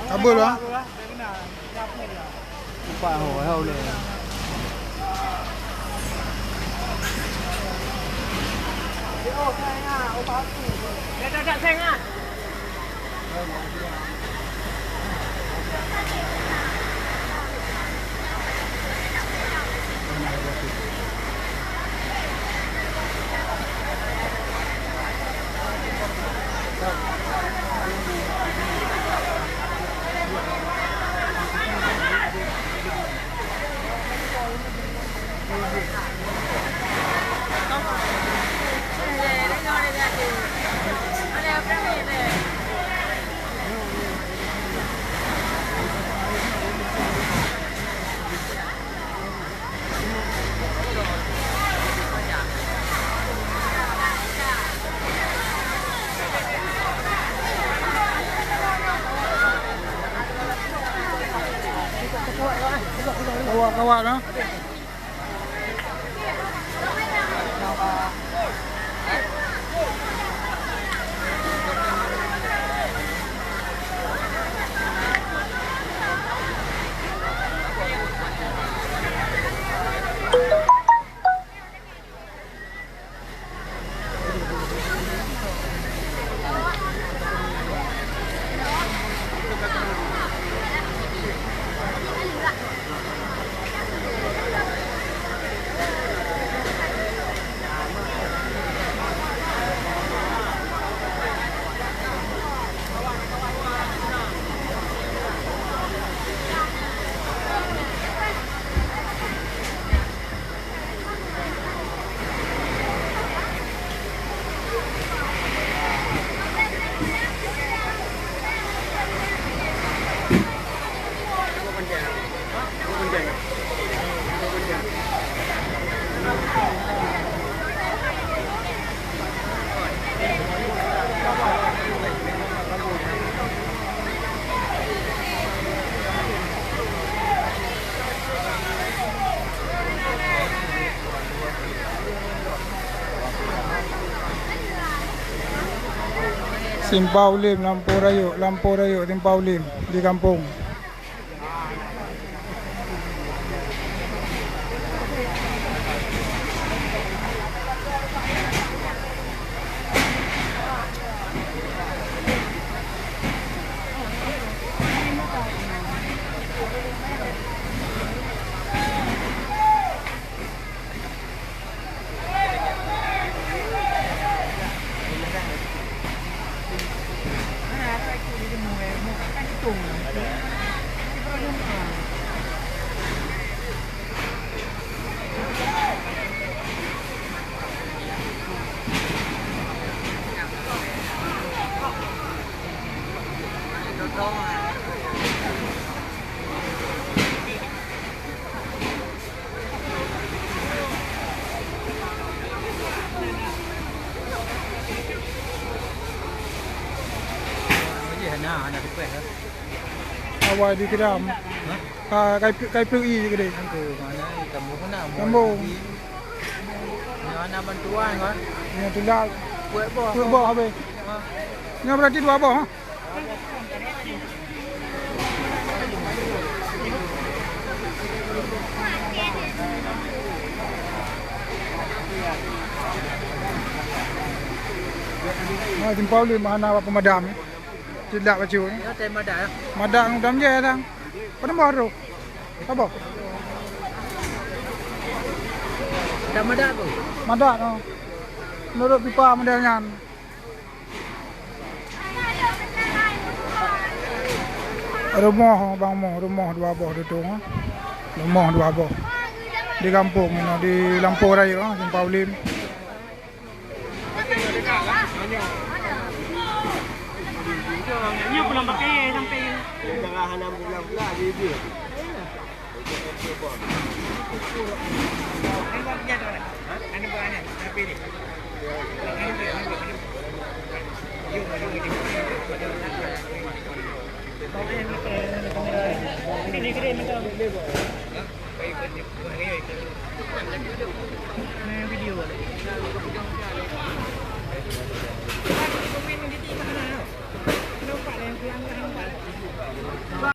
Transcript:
Kabul bang. Lupa hầu lên. Đặt xanh à. Kawat no. Simpau Lim, Lampu Rayu, Simpau Lim di kampung. Awal di Kedam. Kai PUI ke dia. Kampung. Mana bantuan kan? Yang tulak. Buat boh habis. Ni berarti 2 boh ha. Simpau Lim mana pemadam. Tidak baju ni. Ya, tem madak. Madak ngudam je tang. Pada baru. Apa? Dah madak tu. Madak no. Menurut pipa modelnya. Rumah bang mo, rumah 2 boh duduk ha. Rumah 2 boh. Di kampung ni di Lampu Rayu ha, Simpau Lim. Nyo pulang pakai sampai Jangan hanam pulang pula dia. Ini buat dia tu. Ini buat ni. Tapi ni. Ini buat. Jom. Ini kira minta.